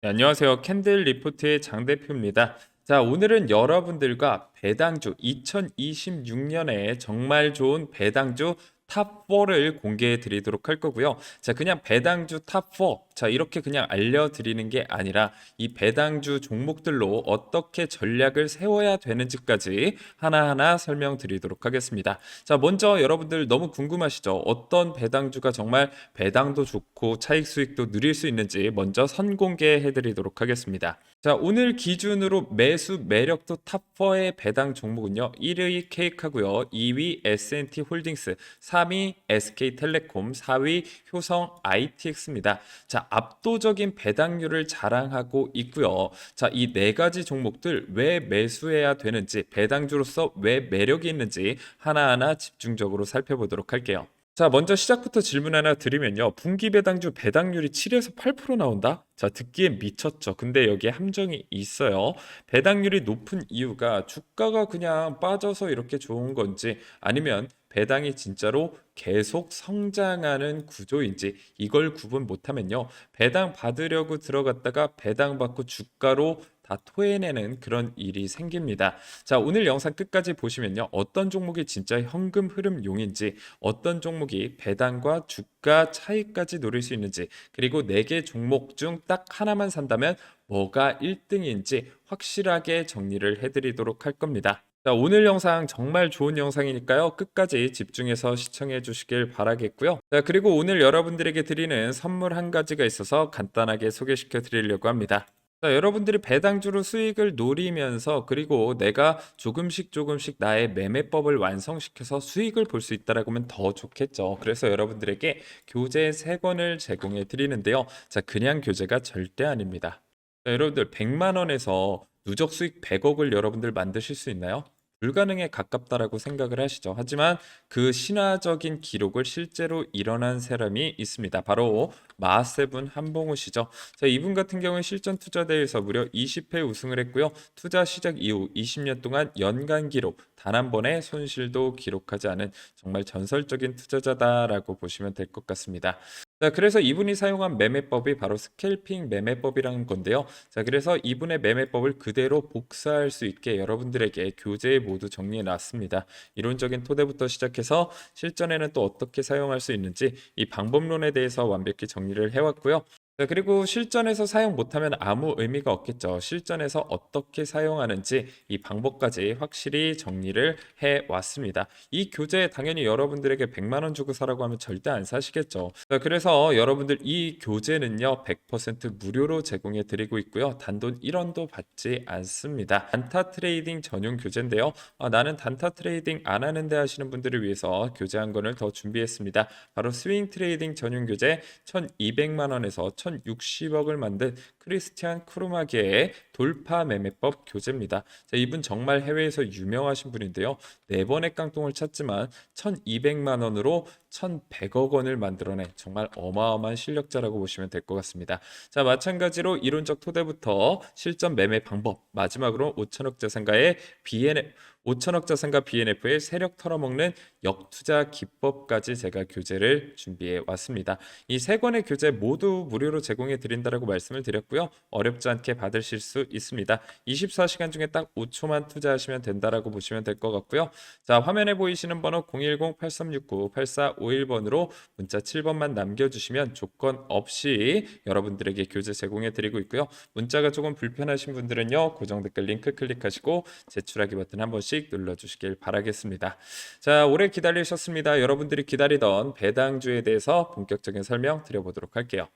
네, 안녕하세요. 캔들 리포트의 장 대표입니다. 자, 오늘은 여러분들과 배당주 2026년에 정말 좋은 배당주 탑4를 공개해 드리도록 할 거고요. 자, 그냥 배당주 탑4. 자, 이렇게 그냥 알려드리는 게 아니라 이 배당주 종목들로 어떻게 전략을 세워야 되는지까지 하나하나 설명드리도록 하겠습니다. 자, 먼저 여러분들 너무 궁금하시죠? 어떤 배당주가 정말 배당도 좋고 차익 수익도 누릴 수 있는지 먼저 선공개해 드리도록 하겠습니다. 자, 오늘 기준으로 매수 매력도 탑4의 배당 종목은요. 1위 케이크하고요. 2위 S&T 홀딩스, 3위 SK텔레콤, 4위 효성 ITX입니다. 자, 압도적인 배당률을 자랑하고 있고요. 자, 이 네 가지 종목들 왜 매수해야 되는지, 배당주로서 왜 매력이 있는지 하나하나 집중적으로 살펴보도록 할게요. 자, 먼저 시작부터 질문 하나 드리면요. 분기 배당주 배당률이 7에서 8% 나온다? 자, 듣기엔 미쳤죠. 근데 여기에 함정이 있어요. 배당률이 높은 이유가 주가가 그냥 빠져서 이렇게 좋은 건지 아니면 배당이 진짜로 계속 성장하는 구조인지 이걸 구분 못하면요. 배당 받으려고 들어갔다가 배당 받고 주가로 다 토해내는 그런 일이 생깁니다. 자, 오늘 영상 끝까지 보시면요. 어떤 종목이 진짜 현금 흐름 용인지, 어떤 종목이 배당과 주가 차이까지 노릴 수 있는지, 그리고 4개 종목 중 딱 하나만 산다면 뭐가 1등인지 확실하게 정리를 해드리도록 할 겁니다. 자, 오늘 영상 정말 좋은 영상이니까요. 끝까지 집중해서 시청해 주시길 바라겠고요. 자, 그리고 오늘 여러분들에게 드리는 선물 한 가지가 있어서 간단하게 소개시켜 드리려고 합니다. 자, 여러분들이 배당주로 수익을 노리면서 그리고 내가 조금씩 나의 매매법을 완성시켜서 수익을 볼 수 있다라고 하면 더 좋겠죠. 그래서 여러분들에게 교재 3권을 제공해 드리는데요. 자, 그냥 교재가 절대 아닙니다. 자, 여러분들 100만 원에서 누적 수익 100억을 여러분들 만드실 수 있나요? 불가능에 가깝다라고 생각을 하시죠. 하지만 그 신화적인 기록을 실제로 일어난 사람이 있습니다. 바로 마세븐 한봉우 씨죠. 자, 이분 같은 경우는 실전 투자 대회에서 무려 20회 우승을 했고요. 투자 시작 이후 20년 동안 연간 기록 단 한 번의 손실도 기록하지 않은 정말 전설적인 투자자다라고 보시면 될 것 같습니다. 자, 그래서 이분이 사용한 매매법이 바로 스캘핑 매매법이라는 건데요. 자, 그래서 이분의 매매법을 그대로 복사할 수 있게 여러분들에게 교재에 모두 정리해 놨습니다. 이론적인 토대부터 시작해서 실전에는 또 어떻게 사용할 수 있는지 이 방법론에 대해서 완벽히 정리를 해왔고요. 자, 그리고 실전에서 사용 못하면 아무 의미가 없겠죠. 실전에서 어떻게 사용하는지 이 방법까지 확실히 정리를 해 왔습니다. 이 교재 당연히 여러분들에게 100만 원 주고 사라고 하면 절대 안 사시겠죠. 자, 그래서 여러분들 이 교재는요 100% 무료로 제공해 드리고 있고요. 단돈 1원도 받지 않습니다. 단타 트레이딩 전용 교재인데요. 나는 단타 트레이딩 안 하는데 하시는 분들을 위해서 교재 한 권을 더 준비했습니다. 바로 스윙 트레이딩 전용 교재 1200만 원에서 1060억을 만든 크리스티안 크루마게의 돌파 매매법 교재입니다. 자, 이분 정말 해외에서 유명하신 분인데요. 4번의 깡통을 찼지만 1200만 원으로 1100억 원을 만들어낸 정말 어마어마한 실력자라고 보시면 될 것 같습니다. 자, 마찬가지로 이론적 토대부터 실전 매매 방법, 마지막으로 5천억 자산가의 BNF 5천억 자산가 BNF의 세력 털어먹는 역투자 기법까지 제가 교재를 준비해 왔습니다. 이 3권의 교재 모두 무료로 제공해 드린다라고 말씀을 드렸고요. 어렵지 않게 받으실 수 있습니다. 24시간 중에 딱 5초만 투자하시면 된다라고 보시면 될 것 같고요. 자, 화면에 보이시는 번호 010-8369-8451번으로 문자 7번만 남겨주시면 조건 없이 여러분들에게 교재 제공해 드리고 있고요. 문자가 조금 불편하신 분들은요. 고정 댓글 링크 클릭하시고 제출하기 버튼 한 번씩 눌러주시길 바라겠습니다. 자, 오래 기다리셨습니다. 여러분들이 기다리던 배당주에 대해서 본격적인 설명 드려보도록 할게요.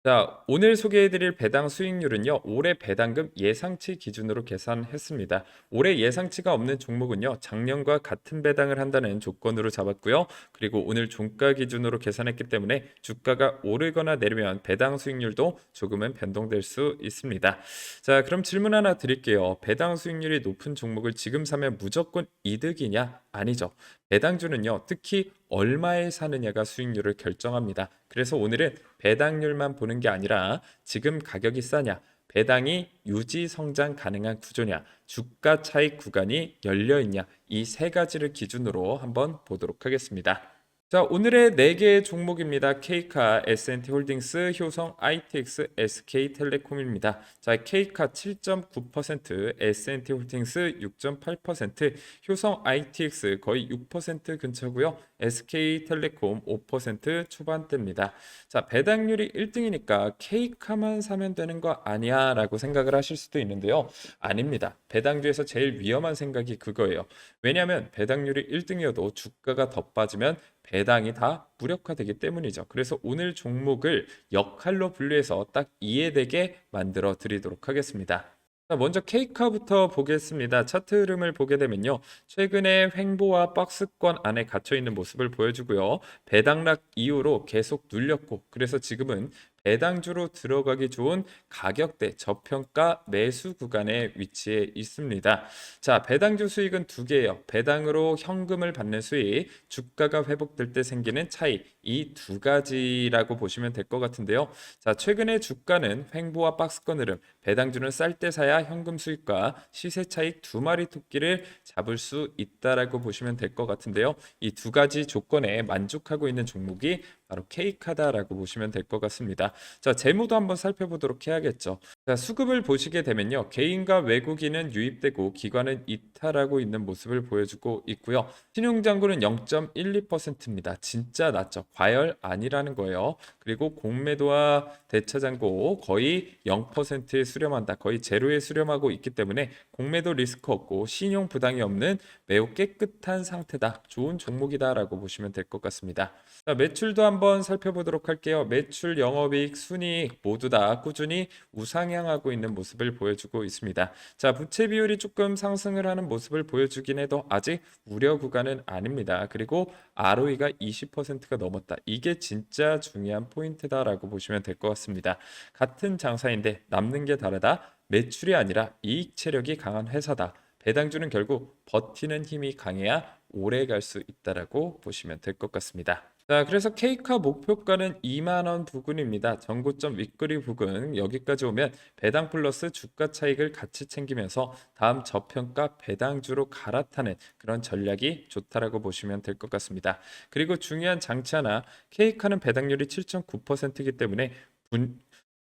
자, 오늘 소개해드릴 배당 수익률은요, 올해 배당금 예상치 기준으로 계산했습니다. 올해 예상치가 없는 종목은요, 작년과 같은 배당을 한다는 조건으로 잡았고요. 그리고 오늘 종가 기준으로 계산했기 때문에 주가가 오르거나 내리면 배당 수익률도 조금은 변동될 수 있습니다. 자, 그럼 질문 하나 드릴게요. 배당 수익률이 높은 종목을 지금 사면 무조건 이득이냐? 아니죠. 배당주는요, 특히 얼마에 사느냐가 수익률을 결정합니다. 그래서 오늘은 배당률만 보는 게 아니라 지금 가격이 싸냐, 배당이 유지 성장 가능한 구조냐, 주가 차익 구간이 열려 있냐, 이 3가지를 기준으로 한번 보도록 하겠습니다. 자, 오늘의 4개의 종목입니다. K카, S&T 홀딩스, 효성, ITX, SK텔레콤입니다. 자, K카 7.9%, S&T 홀딩스 6.8%, 효성, ITX 거의 6% 근처고요. SK텔레콤 5% 초반대입니다. 자, 배당률이 1등이니까 K카만 사면 되는 거 아니야 라고 생각을 하실 수도 있는데요. 아닙니다. 배당주에서 제일 위험한 생각이 그거예요. 왜냐하면 배당률이 1등이어도 주가가 더 빠지면 배당이 다 무력화되기 때문이죠. 그래서 오늘 종목을 역할로 분류해서 딱 이해되게 만들어 드리도록 하겠습니다. 자, 먼저 K카부터 보겠습니다. 차트 흐름을 보게 되면요. 최근에 횡보와 박스권 안에 갇혀 있는 모습을 보여주고요. 배당락 이후로 계속 눌렸고 그래서 지금은 배당주로 들어가기 좋은 가격대 저평가 매수 구간에 위치해 있습니다. 자, 배당주 수익은 두 개예요. 배당으로 현금을 받는 수익, 주가가 회복될 때 생기는 차이, 이 두 가지라고 보시면 될 것 같은데요. 자, 최근에 주가는 횡보와 박스권 흐름, 배당주는 쌀 때 사야 현금 수익과 시세 차익 두 마리 토끼를 잡을 수 있다라고 보시면 될 것 같은데요. 이 두 가지 조건에 만족하고 있는 종목이 바로 K카다라고 보시면 될 것 같습니다. 자, 재무도 한번 살펴보도록 해야겠죠. 자, 수급을 보시게 되면요. 개인과 외국인은 유입되고 기관은 이탈하고 있는 모습을 보여주고 있고요. 신용잔고는 0.12%입니다. 진짜 낮죠. 과열 아니라는 거예요. 그리고 공매도와 대차잔고 거의 0%에 수렴한다. 거의 제로에 수렴하고 있기 때문에 공매도 리스크 없고 신용 부담이 없는 매우 깨끗한 상태다. 좋은 종목이다라고 보시면 될 것 같습니다. 자, 매출도 한번 살펴보도록 할게요. 매출, 영업이익, 순이익 모두 다 꾸준히 우상향하고 있는 모습을 보여주고 있습니다. 자, 부채 비율이 조금 상승을 하는 모습을 보여주긴 해도 아직 우려 구간은 아닙니다. 그리고 ROE가 20%가 넘었다. 이게 진짜 중요한 포인트다라고 보시면 될 것 같습니다. 같은 장사인데 남는 게 다르다. 매출이 아니라 이익 체력이 강한 회사다. 배당주는 결국 버티는 힘이 강해야 오래 갈 수 있다라고 보시면 될 것 같습니다. 자, 그래서 K카 목표가는 2만 원 부근입니다. 전고점 윗꼬리 부근 여기까지 오면 배당 플러스 주가 차익을 같이 챙기면서 다음 저평가 배당주로 갈아타는 그런 전략이 좋다라고 보시면 될 것 같습니다. 그리고 중요한 장치 하나, K카는 배당률이 7.9%이기 때문에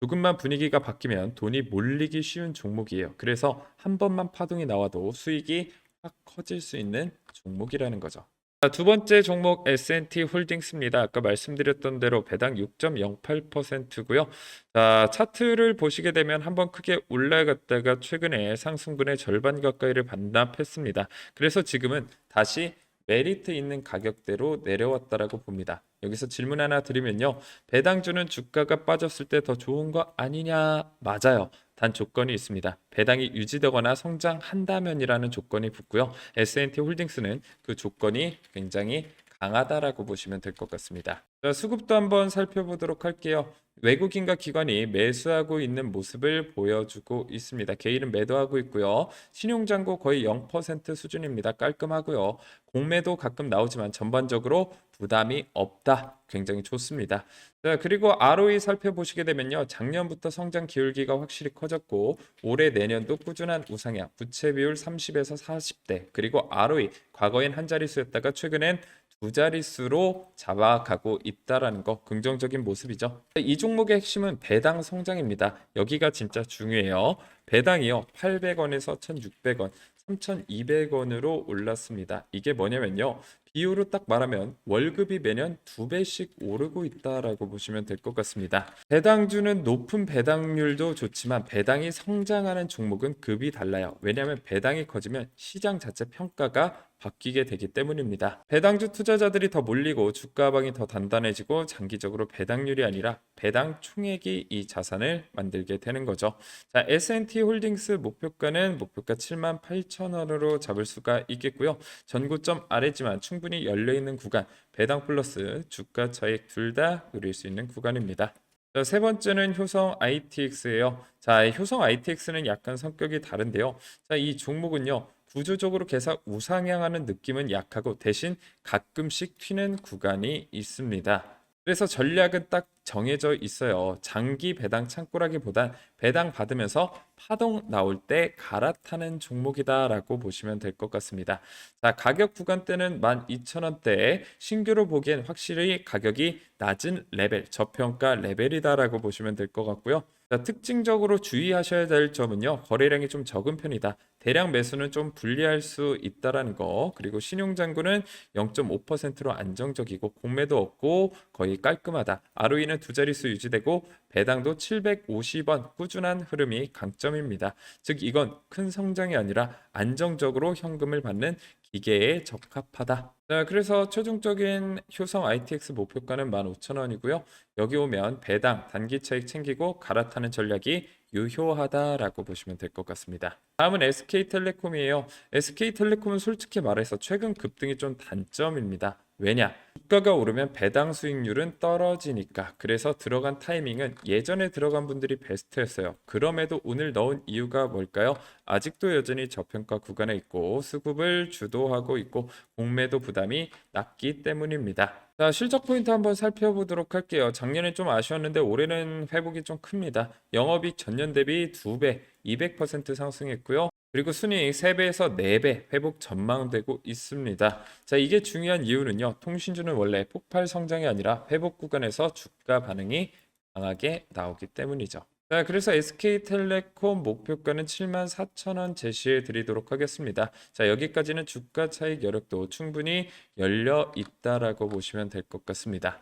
조금만 분위기가 바뀌면 돈이 몰리기 쉬운 종목이에요. 그래서 한 번만 파동이 나와도 수익이 확 커질 수 있는 종목이라는 거죠. 자, 두 번째 종목 S&T 홀딩스입니다. 아까 말씀드렸던 대로 배당 6.08%고요. 자, 차트를 보시게 되면 한번 크게 올라갔다가 최근에 상승분의 절반 가까이를 반납했습니다. 그래서 지금은 다시 메리트 있는 가격대로 내려왔다라고 봅니다. 여기서 질문 하나 드리면요. 배당주는 주가가 빠졌을 때 더 좋은 거 아니냐? 맞아요. 단 조건이 있습니다. 배당이 유지되거나 성장한다면이라는 조건이 붙고요. S&T 홀딩스는 그 조건이 굉장히 강하다라고 보시면 될 것 같습니다. 자, 수급도 한번 살펴보도록 할게요. 외국인과 기관이 매수하고 있는 모습을 보여주고 있습니다. 개인은 매도하고 있고요. 신용잔고 거의 0% 수준입니다. 깔끔하고요. 공매도 가끔 나오지만 전반적으로 부담이 없다. 굉장히 좋습니다. 자, 그리고 ROE 살펴보시게 되면요. 작년부터 성장 기울기가 확실히 커졌고 올해 내년도 꾸준한 우상향, 부채 비율 30에서 40대, 그리고 ROE 과거엔 한 자릿수였다가 최근엔 두 자릿수로 잡아가고 있다라는 거 긍정적인 모습이죠. 이 종목의 핵심은 배당 성장입니다. 여기가 진짜 중요해요. 배당이요. 800원에서 1,600원, 3,200원으로 올랐습니다. 이게 뭐냐면요. 비율로 딱 말하면 월급이 매년 2배씩 오르고 있다라고 보시면 될 것 같습니다. 배당주는 높은 배당률도 좋지만 배당이 성장하는 종목은 급이 달라요. 왜냐하면 배당이 커지면 시장 자체 평가가 바뀌게 되기 때문입니다. 배당주 투자자들이 더 몰리고 주가 하방이 더 단단해지고 장기적으로 배당률이 아니라 배당 총액이 이 자산을 만들게 되는 거죠. 자, S&T 홀딩스 목표가는 목표가 78,000원으로 잡을 수가 있겠고요. 전고점 아래지만 충분히 열려있는 구간, 배당 플러스 주가 차익 둘 다 누릴 수 있는 구간입니다. 자, 세 번째는 효성 ITX예요. 자, 효성 ITX는 약간 성격이 다른데요. 자, 이 종목은요. 구조적으로 계속 우상향하는 느낌은 약하고 대신 가끔씩 튀는 구간이 있습니다. 그래서 전략은 딱 정해져 있어요. 장기 배당 창구라기보단 배당 받으면서 파동 나올 때 갈아타는 종목이다라고 보시면 될 것 같습니다. 자, 가격 구간대는 12,000원대, 신규로 보기엔 확실히 가격이 낮은 레벨, 저평가 레벨이다라고 보시면 될 것 같고요. 자, 특징적으로 주의하셔야 될 점은요. 거래량이 좀 적은 편이다. 대량 매수는 좀 불리할 수 있다라는 거. 그리고 신용잔고는 0.5%로 안정적이고 공매도 없고 거의 깔끔하다. ROE는 두 자릿수 유지되고 배당도 750원 꾸준한 흐름이 강점입니다. 즉 이건 큰 성장이 아니라 안정적으로 현금을 받는 기계에 적합하다. 자, 그래서 최종적인 효성 ITX 목표가는 15,000원이고요. 여기 오면 배당, 단기 차익 챙기고 갈아타는 전략이 유효하다라고 보시면 될 것 같습니다. 다음은 SK텔레콤이에요. SK텔레콤은 솔직히 말해서 최근 급등이 좀 단점입니다. 왜냐? 주가가 오르면 배당 수익률은 떨어지니까. 그래서 들어간 타이밍은 예전에 들어간 분들이 베스트였어요. 그럼에도 오늘 넣은 이유가 뭘까요? 아직도 여전히 저평가 구간에 있고 수급을 주도하고 있고 공매도 부담이 낮기 때문입니다. 자, 실적 포인트 한번 살펴보도록 할게요. 작년에 좀 아쉬웠는데 올해는 회복이 좀 큽니다. 영업이익 전년 대비 2배, 200% 상승했고요. 그리고 순이익 3배에서 4배 회복 전망되고 있습니다. 자, 이게 중요한 이유는요. 통신주는 원래 폭발 성장이 아니라 회복 구간에서 주가 반응이 강하게 나오기 때문이죠. 자, 그래서 SK텔레콤 목표가는 74,000원 제시해 드리도록 하겠습니다. 자, 여기까지는 주가 차익 여력도 충분히 열려 있다라고 보시면 될 것 같습니다.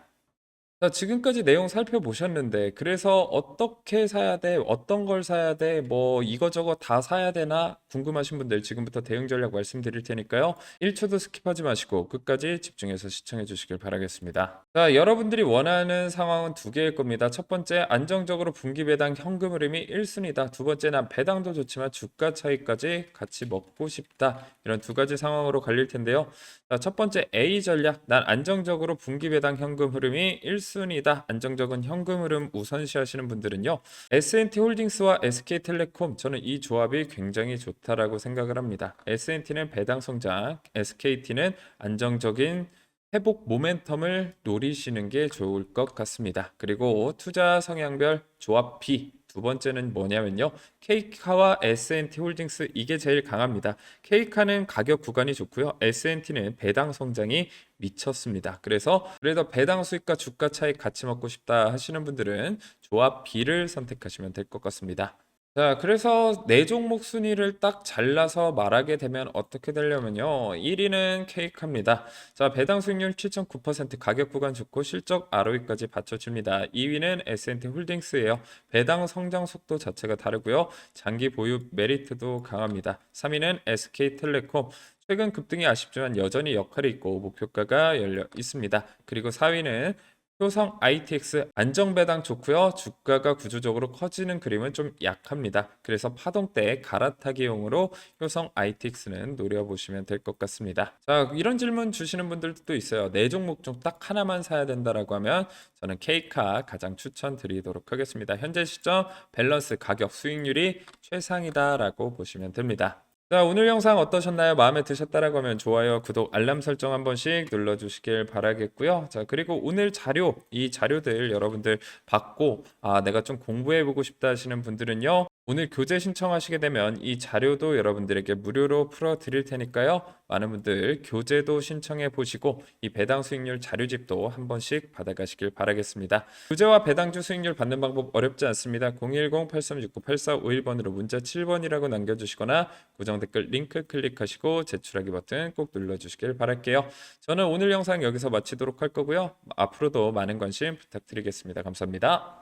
자, 지금까지 내용 살펴보셨는데, 그래서 어떻게 사야 돼, 어떤 걸 사야 돼, 뭐 이거저거 다 사야 되나 궁금하신 분들 지금부터 대응 전략 말씀드릴 테니까요. 1초도 스킵하지 마시고 끝까지 집중해서 시청해 주시길 바라겠습니다. 자, 여러분들이 원하는 상황은 두 개일 겁니다. 첫 번째, 안정적으로 분기 배당 현금 흐름이 1순위다. 두 번째, 난 배당도 좋지만 주가 차익까지 같이 먹고 싶다. 이런 두 가지 상황으로 갈릴 텐데요. 자, 첫 번째 A 전략. 난 안정적으로 분기 배당 현금 흐름이 1순위다. 안정적인 현금 흐름 우선시 하시는 분들은요. S&T 홀딩스와 SK텔레콤 저는 이 조합이 굉장히 좋다라고 생각을 합니다. S&T는 배당 성장, SKT는 안정적인 회복 모멘텀을 노리시는 게 좋을 것 같습니다. 그리고 투자 성향별 조합 B 두 번째는 뭐냐면요. 케이카와 S&T 홀딩스 이게 제일 강합니다. 케이카는 가격 구간이 좋고요. S&T는 배당 성장이 미쳤습니다. 그래서 배당 수익과 주가 차익 같이 먹고 싶다 하시는 분들은 조합 B를 선택하시면 될 것 같습니다. 자, 그래서 네 종목 순위를 딱 잘라서 말하게 되면 어떻게 되려면요. 1위는 케이크입니다. 자, 배당 수익률 7.9%, 가격 구간 좋고 실적 ROE까지 받쳐줍니다. 2위는 S&T 홀딩스예요. 배당 성장 속도 자체가 다르고요. 장기 보유 메리트도 강합니다. 3위는 SK텔레콤. 최근 급등이 아쉽지만 여전히 역할이 있고 목표가가 열려 있습니다. 그리고 4위는 효성 ITX 안정배당 좋고요. 주가가 구조적으로 커지는 그림은 좀 약합니다. 그래서 파동 때 갈아타기용으로 효성 ITX는 노려보시면 될 것 같습니다. 자, 이런 질문 주시는 분들도 있어요. 네 종목 중 딱 하나만 사야 된다라고 하면 저는 K카 가장 추천드리도록 하겠습니다. 현재 시점 밸런스 가격 수익률이 최상이다라고 보시면 됩니다. 자, 오늘 영상 어떠셨나요? 마음에 드셨다라고 하면 좋아요, 구독, 알람 설정 한 번씩 눌러주시길 바라겠고요. 자, 그리고 오늘 자료, 이 자료들 여러분들 받고 내가 좀 공부해보고 싶다 하시는 분들은요. 오늘 교재 신청하시게 되면 이 자료도 여러분들에게 무료로 풀어드릴 테니까요. 많은 분들 교재도 신청해 보시고 이 배당 수익률 자료집도 한 번씩 받아가시길 바라겠습니다. 교재와 배당주 수익률 받는 방법 어렵지 않습니다. 010-8369-8451번으로 문자 7번이라고 남겨주시거나 고정 댓글 링크 클릭하시고 제출하기 버튼 꼭 눌러주시길 바랄게요. 저는 오늘 영상 여기서 마치도록 할 거고요. 앞으로도 많은 관심 부탁드리겠습니다. 감사합니다.